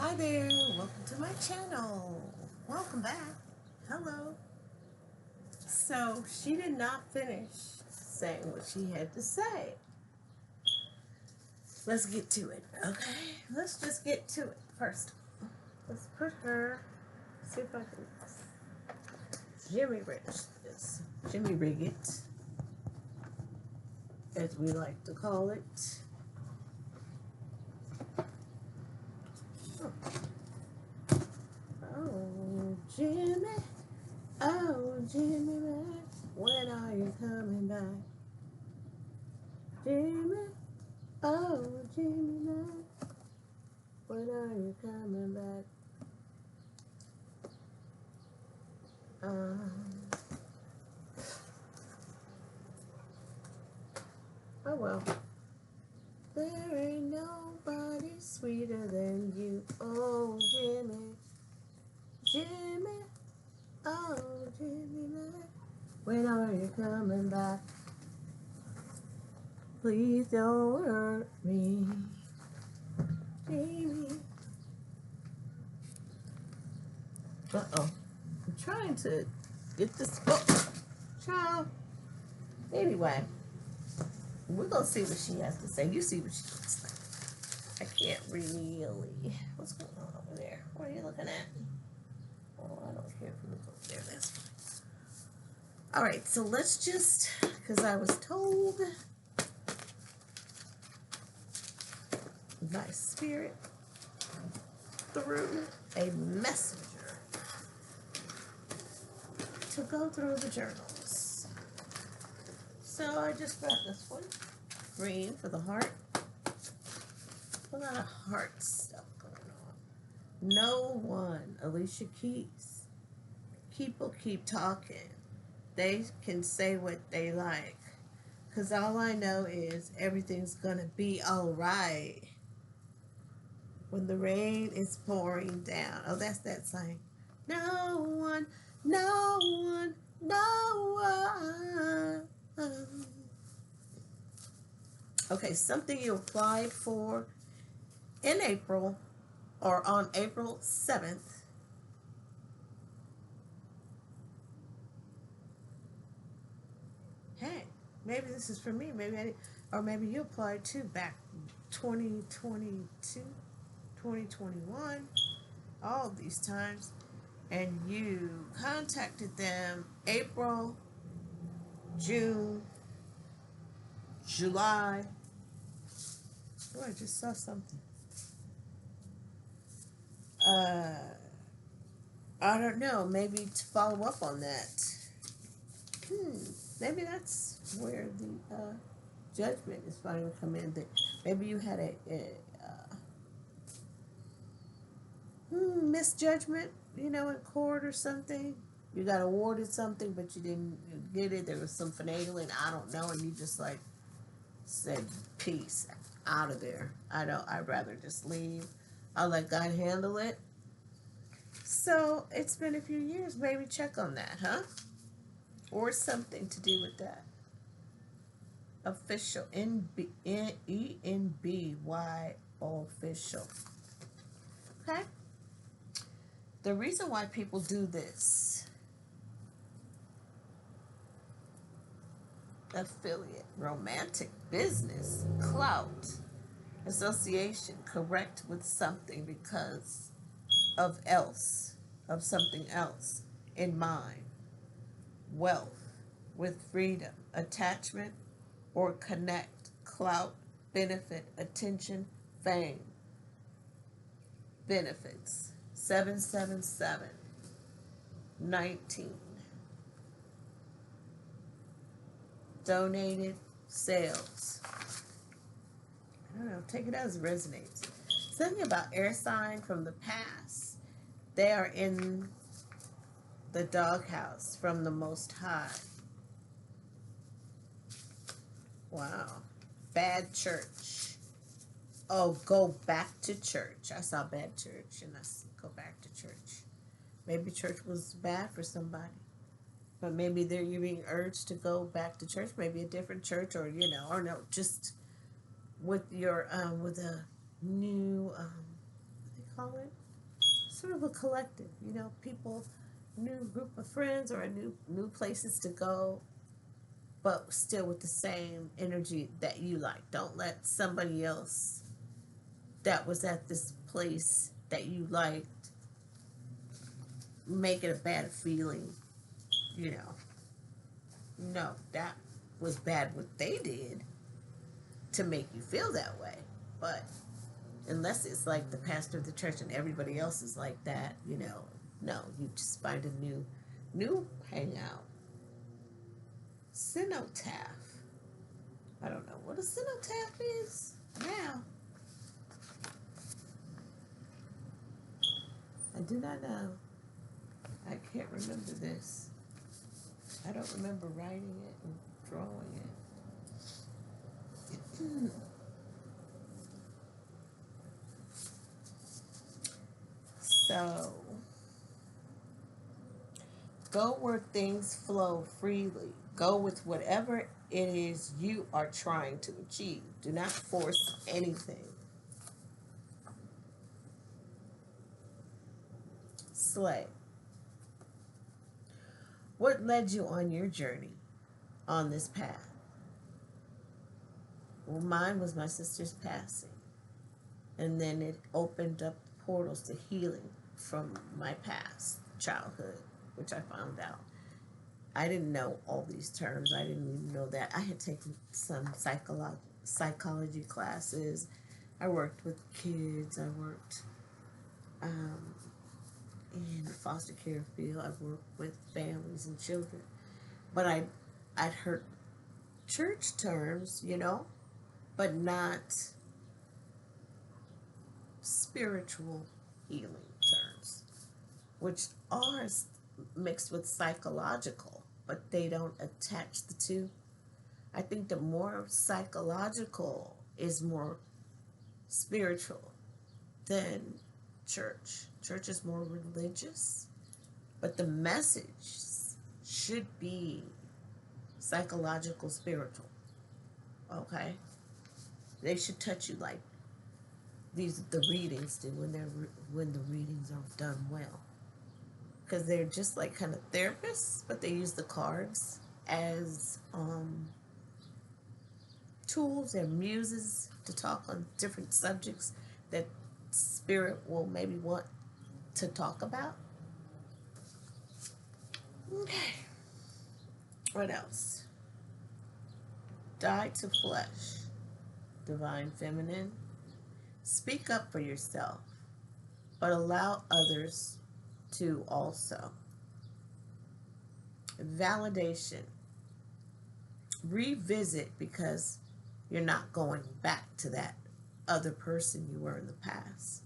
Hi there, welcome to my channel. Welcome back. Hello. So she did not finish saying what she had to say. Let's get to it, okay? Let's just get to it first. Let's put her, see if I can Jimmy rig this. Jimmy rig it, as we like to call it. Oh, Jimmy. Oh, Jimmy, when are you coming back? Jimmy, oh, Jimmy, when are you coming back? Um, oh well. There ain't nobody sweeter than you. Oh, Jimmy, Jimmy, oh, Jimmy, when are you coming back? Please don't hurt me, Jimmy. Uh-oh. I'm trying to get this book. Child. Anyway, we're going to see what she has to say. You see what she looks like. I can't really. What's going on over there? What are you looking at? Oh, I don't care if you look over there. That's fine. All right, so let's just, because I was told by Spirit through a messenger to go through the journals. So I just grabbed this one. Green for the heart. A lot of heart stuff going on. No one, Alicia Keys. People keep talking. They can say what they like. Because all I know is everything's going to be all right when the rain is pouring down. Oh, that's that sign. No one, no one, no one. Okay, something you applied for in April or on April 7th. Hey, maybe this is for me. Maybe or maybe you applied too back 2022, 2021, all of these times, and you contacted them April, June, July. Oh, I just saw something. I don't know. Maybe to follow up on that. Maybe that's where the judgment is finally coming in. That maybe you had a misjudgment, in court or something. You got awarded something, but you didn't get it. There was some finagling. I don't know, and you just like said, "Peace, out of there." I'd rather just leave. I'll let God handle it. So it's been a few years. Maybe check on that, huh? Or something to do with that. Official, ENBY official. Okay. The reason why people do this, affiliate, romantic, business, clout, association, correct with something because of something else in mind, wealth, with freedom, attachment, or connect, clout, benefit, attention, fame, benefits. 777 19. Donated sales. I don't know, take it as it resonates. Something about air sign from the past. They are in the doghouse from the Most High. Wow. Bad church. Oh, go back to church. I saw bad church and I said, go back to church. Maybe church was bad for somebody. But maybe you're being urged to go back to church, maybe a different church, or or no, just with a new what do they call it? sort of a collective, you know, people, new group of friends or a new places to go, but still with the same energy that you like. Don't let somebody else that was at this place that you liked make it a bad feeling, you know. No, that was bad what they did to make you feel that way. But unless it's like the pastor of the church and everybody else is like that, you know, no, you just find a new hangout. Cenotaph. I don't know what a cenotaph is now. I do not know. I can't remember this. I don't remember writing it and drawing it. So, go where things flow freely. Go with whatever it is you are trying to achieve. Do not force anything. Slay. What led you on your journey on this path? Well, mine was my sister's passing. And then it opened up the portals to healing from my past childhood, which I found out. I didn't know all these terms. I didn't even know that. I had taken some psychology classes. I worked with kids. I worked in the foster care field. I worked with families and children. But I'd heard church terms, you know, but not spiritual healing terms, which are mixed with psychological, but they don't attach the two. I think the more psychological is more spiritual than church. Church is more religious, but the message should be psychological, spiritual. Okay? They should touch you like the readings do when the readings are done well, because they're just like kind of therapists, but they use the cards as tools and muses to talk on different subjects that spirit will maybe want to talk about. Okay, what else? Die to flesh, divine feminine. Speak up for yourself, but allow others to also. Validation. Revisit because you're not going back to that other person you were in the past.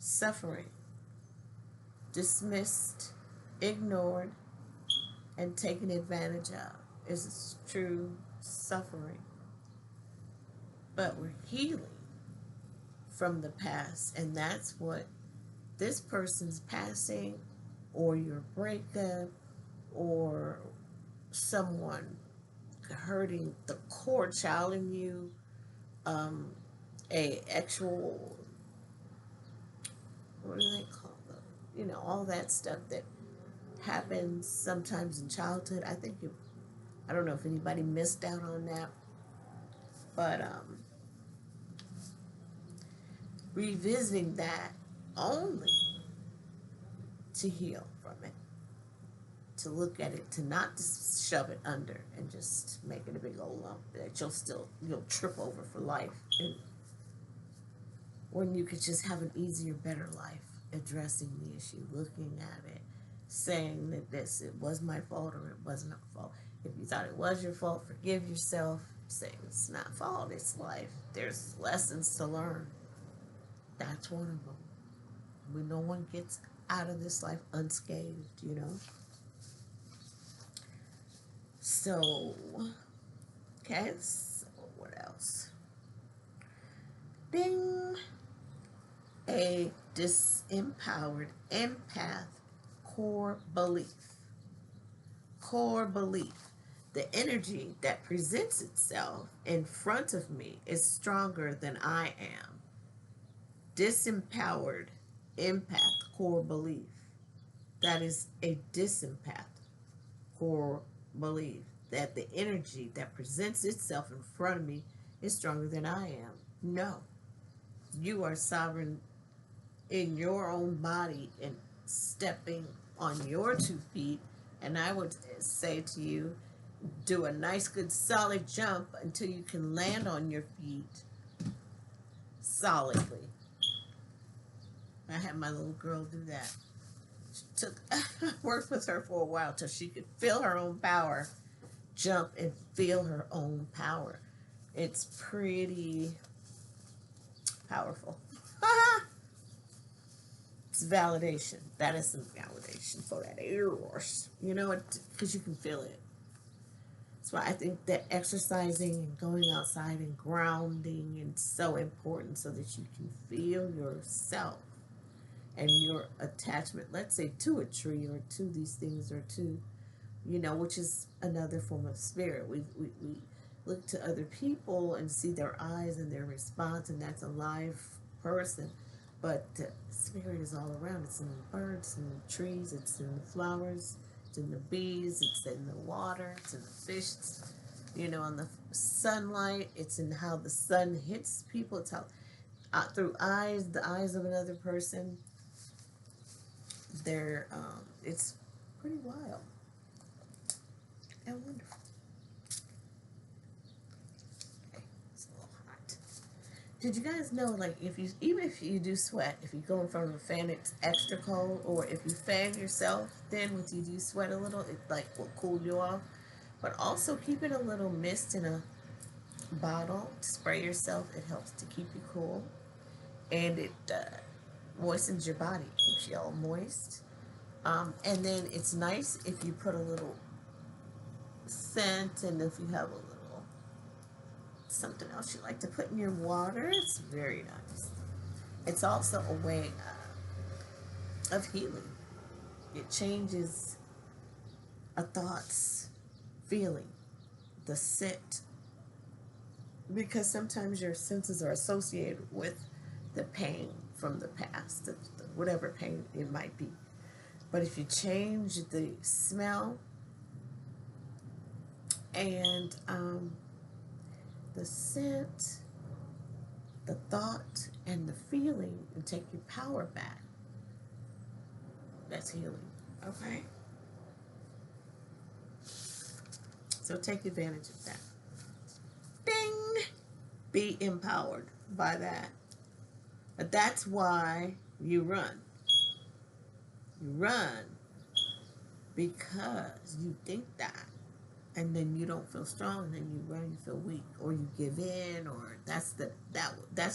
Suffering. Dismissed, ignored, and taken advantage of is true suffering. But we're healing from the past, and that's what this person's passing, or your breakup, or someone hurting the core child in you, a actual, what do they call them? You know, all that stuff that happens sometimes in childhood. I don't know if anybody missed out on that, but revisiting that only to heal from it, to look at it, to not just shove it under and just make it a big old lump that you'll trip over for life, and when you could just have an easier, better life addressing the issue, looking at it, saying that it was my fault or it wasn't my fault. If you thought it was your fault, forgive yourself. Saying it's not fault, it's life. There's lessons to learn. That's one of them. No one gets out of this life unscathed, you know. So, okay, so what else? Ding. A disempowered empath core belief. Core belief. The energy that presents itself in front of me is stronger than I am. Disempowered empath core belief. That is a disempath core belief that the energy that presents itself in front of me is stronger than I am. No, you are sovereign in your own body and stepping on your 2 feet. And I would say to you, do a nice, good, solid jump until you can land on your feet solidly. I had my little girl do that. Took worked with her for a while till she could feel her own power, jump and feel her own power. It's pretty powerful. It's validation. That is some validation for that eros. You know, because you can feel it. That's why I think that exercising and going outside and grounding is so important so that you can feel yourself and your attachment, let's say, to a tree or to these things or to, you know, which is another form of spirit. We look to other people and see their eyes and their response, and that's a live person. But spirit is all around. It's in the birds, in the trees, it's in the flowers, it's in the bees, it's in the water, it's in the fish, it's, you know, on the sunlight, it's in how the sun hits people, it's how through eyes, the eyes of another person. They're it's pretty wild and wonderful. Okay, it's a little hot. Did you guys know, like, if you, even if you do sweat, if you go in front of a fan, it's extra cold, or if you fan yourself, then with you do sweat a little, it like will cool you off. But also keeping a little mist in a bottle to spray yourself, it helps to keep you cool, and it moistens your body, keeps you all moist. And then it's nice if you put a little scent, and if you have a little something else you like to put in your water, it's very nice. It's also a way of healing. It changes a thought's feeling, the scent, because sometimes your senses are associated with the pain from the past, whatever pain it might be. But if you change the smell and the scent, the thought, and the feeling, and take your power back, that's healing. Okay? So take advantage of that. Ding! Be empowered by that. But that's why you run. You run because you think that, and then you don't feel strong, and then you run, you feel weak, or you give in, or that's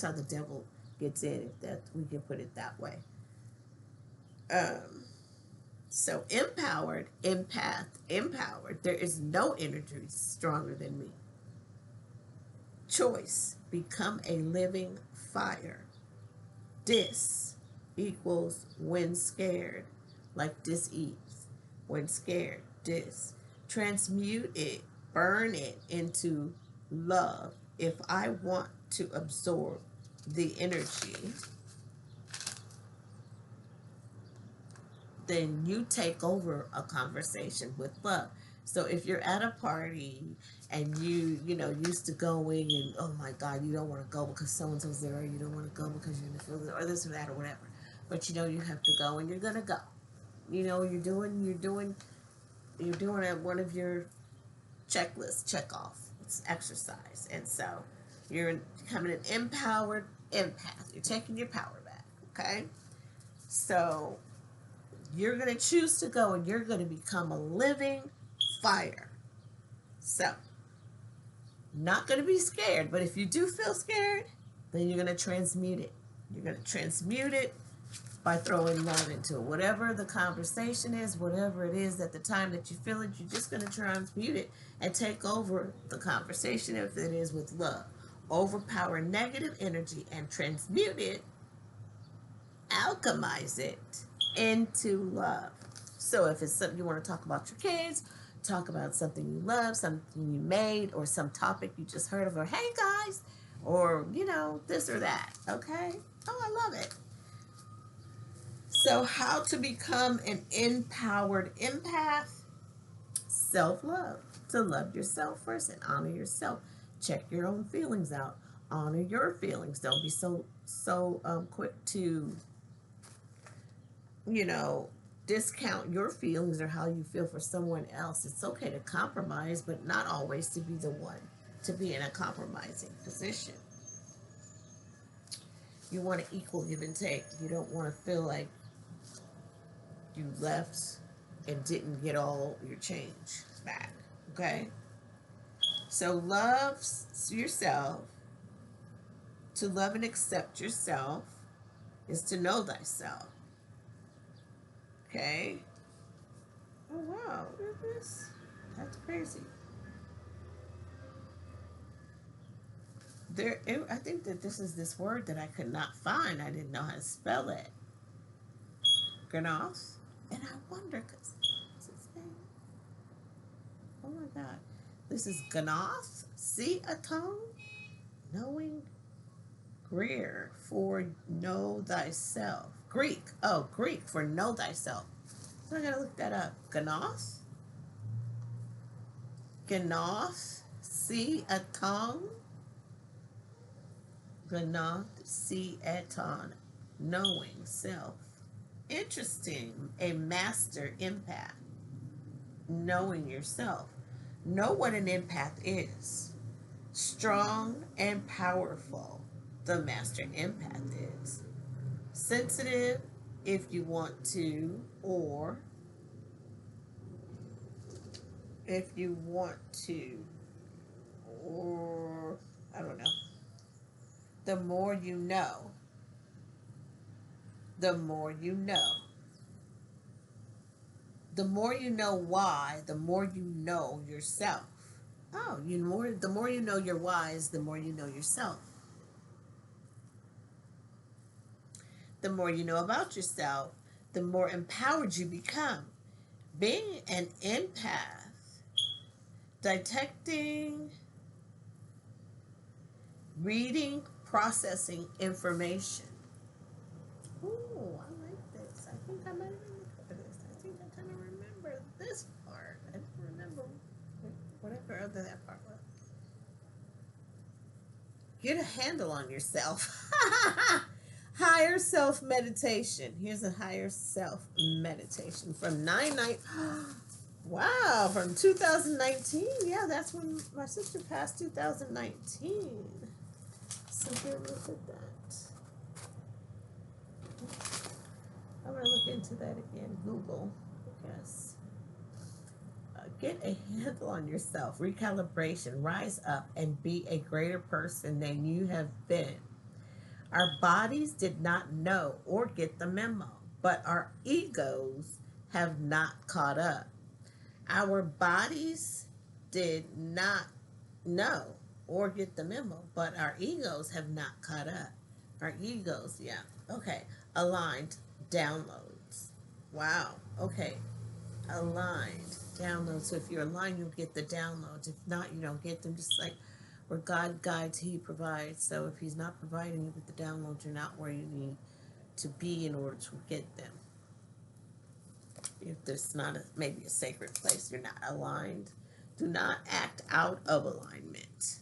how the devil gets in, if that we can put it that way. So empowered, empath, empowered. There is no energy stronger than me. Choice, become a living fire. Dis equals when scared, like dis-ease. When scared, dis. Transmute it, burn it into love. If I want to absorb the energy, then you take over a conversation with love. So if you're at a party and you used to going, and oh my God, you don't want to go because so-and-so's there, or you don't want to go because you're in the field, or this or that or whatever. But you have to go, and you're gonna go. You're doing at one of your checklists, check off. It's exercise. And so you're becoming an empowered empath. You're taking your power back. Okay? So you're going to choose to go, and you're going to become a living fire. So, not going to be scared, but if you do feel scared, then you're going to transmute it. You're going to transmute it by throwing love into it. Whatever the conversation is, whatever it is at the time that you feel it, you're just going to transmute it and take over the conversation if it is with love. Overpower negative energy and transmute it, alchemize it into love. So if it's something you want to talk about your kids, talk about something you love, something you made, or some topic you just heard of, or hey guys, or this or that. Okay? Oh, I love it. So how to become an empowered empath? Self-love. To love yourself first and honor yourself. Check your own feelings out. Honor your feelings. Don't be so quick to, you know, discount your feelings or how you feel for someone else. It's okay to compromise, but not always to be the one to be in a compromising position. You want to equal give and take. You don't want to feel like you left and didn't get all your change back. Okay? So love yourself. To love and accept yourself is to know thyself. Okay? Oh wow, look at this. That's crazy. I think that this is this word that I could not find. I didn't know how to spell it. Ganoth. And I wonder, because what's his name? Oh my God. This is Ganoth. See a tongue? Knowing. Greer for know thyself. Greek. Oh, Greek for know thyself. So I gotta look that up. Ganoth? Ganoth. See a tongue? Ganoth. See a tongue. Knowing self. Interesting. A master empath. Knowing yourself. Know what an empath is. Strong and powerful. The master empath is. Sensitive if you want to, or if you want to, or I don't know. The more you know. The more you know. The more you know why, the more you know yourself. Oh, the more you know your whys, the more you know yourself. The more you know about yourself, the more empowered you become. Being an empath, detecting, reading, processing information. Ooh, I like this. I think I might have remembered this. I think I kind of remember this part. I don't remember whatever other that part was. Get a handle on yourself. Higher self meditation. Here's a higher self meditation from 9-9. Wow, from 2019. Yeah, that's when my sister passed, 2019. So here, look at that. I'm going to look into that again. Google, yes. Get a handle on yourself. Recalibration. Rise up and be a greater person than you have been. Our bodies did not know or get the memo, but our egos have not caught up. Our bodies did not know or get the memo, but our egos have not caught up. Our egos, yeah. Okay. Aligned downloads. Wow. Okay. Aligned downloads. So if you're aligned, you'll get the downloads. If not, you don't get them. Just like where God guides, He provides. So if He's not providing you with the downloads, you're not where you need to be in order to get them. If there's not maybe a sacred place, you're not aligned. Do not act out of alignment.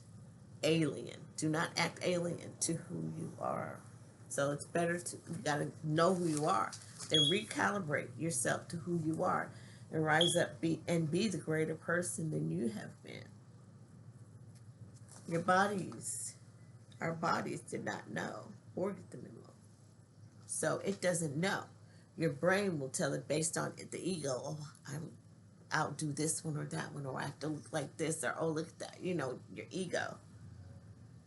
Alien. Do not act alien to who you are. So it's better to, you got to know who you are. Then recalibrate yourself to who you are. And rise up and be the greater person than you have been. Your bodies, our bodies did not know or get the memo. So it doesn't know. Your brain will tell it based on the ego. Oh, I'll do this one or that one, or I have to look like this, or oh, look at that. You know, your ego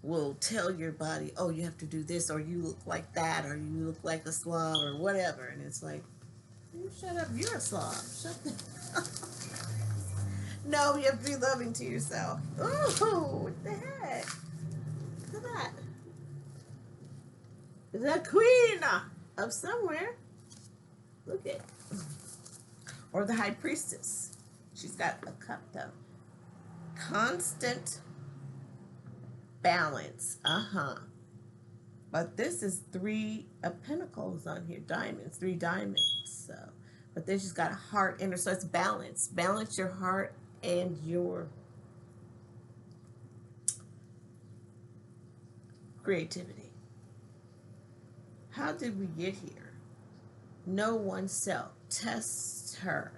will tell your body, oh, you have to do this, or you look like that, or you look like a slob, or whatever. And it's like, you shut up, you're a slob. Shut the No, you have to be loving to yourself. Oh, what the heck? Look at that. Is that queen of somewhere? Look at. Or the high priestess. She's got a cup though. Constant balance. But this is 3 of Pentacles on here, diamonds, 3 diamonds. So, but then she's got a heart in her, so it's balance. Balance your heart and your creativity. How did we get here? Know oneself. Test her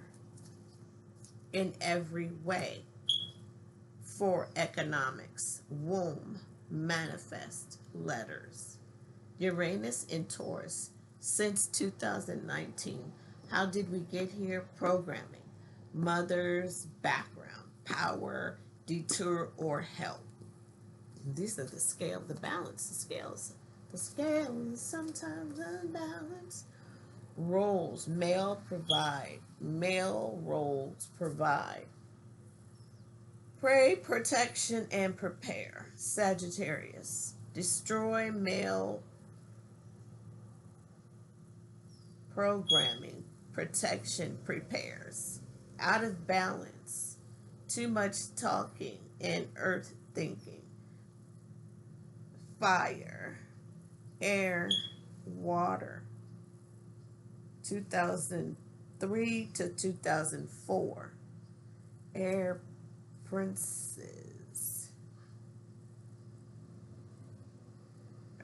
in every way. For economics. Womb. Manifest. Letters. Uranus in Taurus. Since 2019. How did we get here? Programming. Mother's background. Power. Detour or help. These are the scale, the balance, the scales. The scale is sometimes unbalanced. Roles, male provide. Male roles provide. Pray, protection, and prepare. Sagittarius. Destroy male programming. Protection prepares. Out of balance. Too much talking and earth thinking. Fire, air, water. 2003 to 2004. Air princes.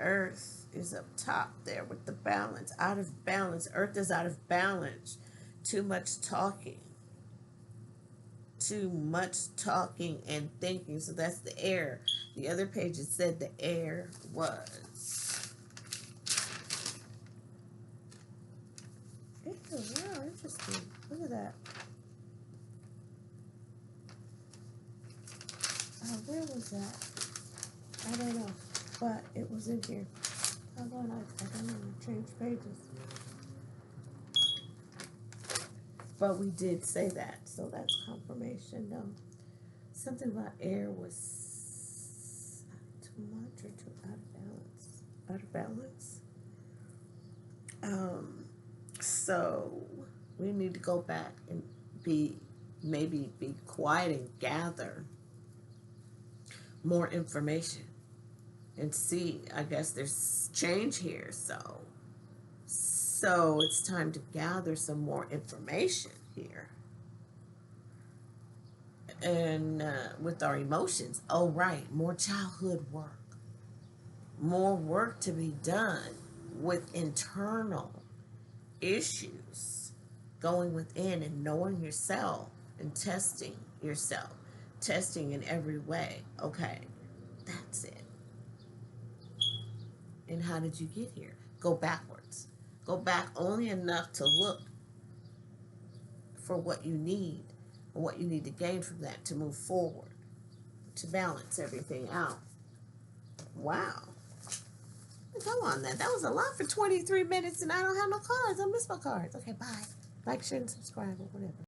Earth is up top there with the balance. Out of balance. Earth is out of balance. Too much talking. Too much talking and thinking. So that's the air. The other page it said the air was. Ew, wow, interesting. Look at that. Where was that? I don't know. But it was in here. Hold on, I don't know. I changed pages. But we did say that, so that's confirmation. Something about air was too much or too out of balance. Out of balance. So we need to go back and maybe be quiet and gather more information and see. I guess there's change here, so it's time to gather some more information here. And with our emotions, oh right, more childhood work, more work to be done with internal issues, going within and knowing yourself and testing yourself, testing in every way. Okay, that's it. And how did you get here? Go backwards. Go back only enough to look for what you need and what you need to gain from that to move forward, to balance everything out. Wow. Go on then. That was a lot for 23 minutes and I don't have no cards. I missed my cards. Okay, bye. Like, share, and subscribe or whatever.